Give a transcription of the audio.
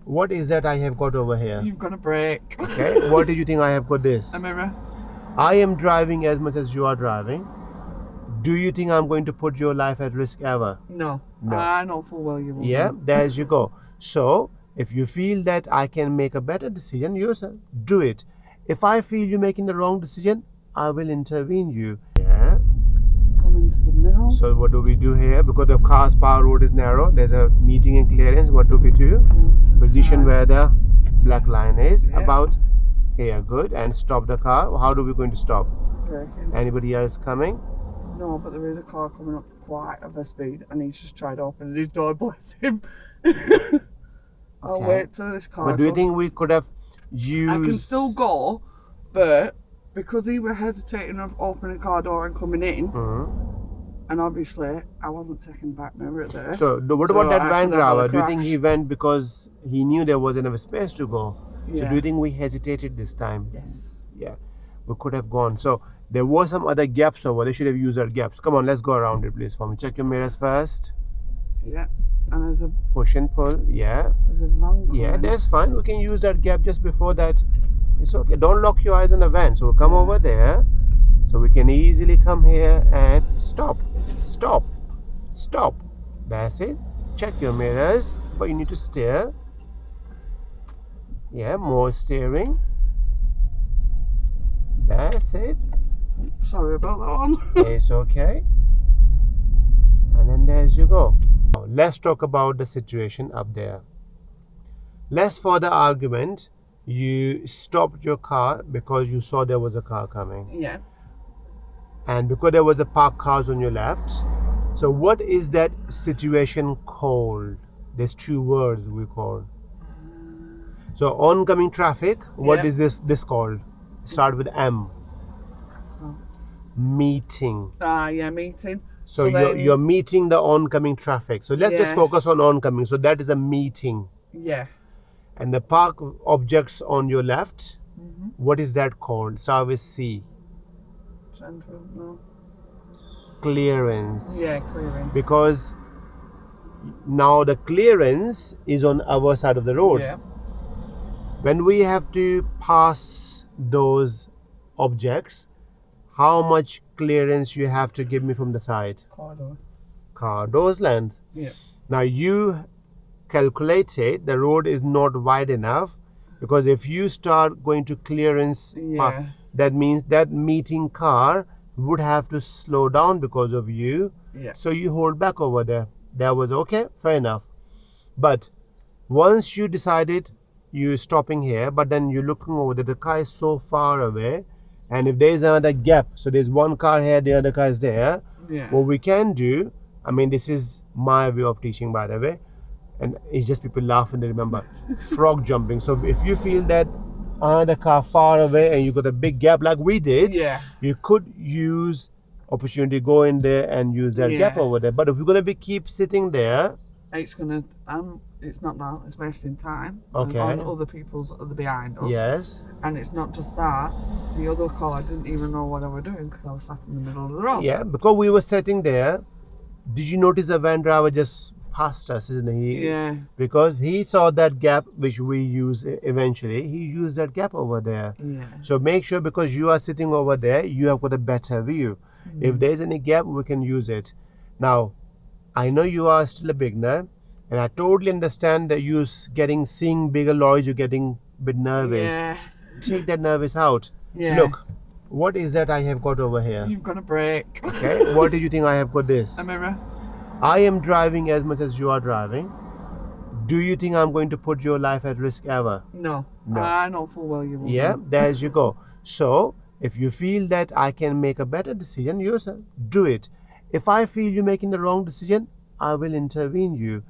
What is that I have got over here? You've got a brake. Okay. What do you think I have got this? A mirror. I am driving as much as you are driving. Do you think I'm going to put your life at risk ever? No. No. I know full well you won't. Yeah, there you go. So, if you feel that I can make a better decision, yourself, do it. If I feel you're making the wrong decision, I will intervene you. Yeah. Come into the middle. So what do we do here? Because the car's power road is narrow, there's a meeting and clearance. What do we do? Position where the black line is, about here. Good. And stop the car. How do we going to stop? Braking. Anybody else coming? No, but there is a car coming up quite at a speed and he's just tried to open his door, bless him. I'll wait till this car But do you goes. think we could have used... I can still go, but because he was hesitating of opening the car door and coming in, and obviously I wasn't taking the back mirror there. So what about that I van could have driver? had a Do you think crash. he went because he knew there was enough space to go? So Yeah. do you think we hesitated this time? Yes. Yeah, we could have gone. So there were some other gaps over. They should have used our gaps. Come on, let's go around it, please, for me. Check your mirrors first. Yeah. And there's a Push and pull. Yeah. van Yeah, coming. that's fine. We can use that gap just before that. It's okay. Don't lock your eyes on the van. So we'll come over there. So we can easily come here and stop. Stop. Stop. That's it. Check your mirrors. But you need to steer. Yeah, more steering. That's it. Sorry about that one. It's okay. And then there you go. Now, let's talk about the situation up there. Let's for the argument, you stopped your car because you saw there was a car coming. Yeah. And because there was a parked cars on your left. So what is that situation called? There's two words we call. So oncoming traffic, what is this called? Start with M. Oh. Meeting. Yeah, meeting. So then- you're meeting the oncoming traffic. So let's just Yeah. focus on oncoming. So that is a meeting. Yeah. And the park objects on your left, what is that called? Start with C. Central, no. Clearance. Yeah, clearing. Because now the clearance is on our side of the road. Yeah. When we have to pass those objects, how much clearance you have to give me from the side? Corridor. Car doors length. Yeah. Now you calculated the road is not wide enough, because if you start going to clearance, Yeah. that means that meeting car would have to slow down because of you. Yeah. So you hold back over there. That was okay, fair enough. But once you decided you're stopping here, but then you're looking over there, the car is so far away, and if there's another gap, so there's one car here, the other car is there, Yeah. what we can do, I mean, this is my way of teaching, by the way, and it's just people laughing, they remember frog jumping. So if you feel that another car far away and you got a big gap like we did, Yeah. you could use opportunity, go in there and use that gap Yeah. over there. But if you're gonna keep sitting there, It's gonna. It's not that. It's wasting time. Okay. On other people's other behind us. yes, And it's not just that. The other car, I didn't even know what I was doing because I was sat in the middle of the road. yeah, because we were sitting there, did you notice the van driver just passed us, isn't he? Yeah. Because he saw that gap which we use eventually, he used that gap over there. Yeah. So make sure, because you are sitting over there, you have got a better view. If there's any gap, we can use it. Now, I know you are still a beginner, and I totally understand that you seeing bigger lorries, you're getting a bit nervous. Yeah. Take that nervous out. Yeah. Look, what is that I have got over here? You've got a brake. Okay, what do you think I have got this? A mirror. I am driving as much as you are driving. Do you think I'm going to put your life at risk ever? No. No. I know full well you won't. Yeah, there you go. So, if you feel that I can make a better decision, yourself, do it. If I feel you're making the wrong decision, I will intervene you.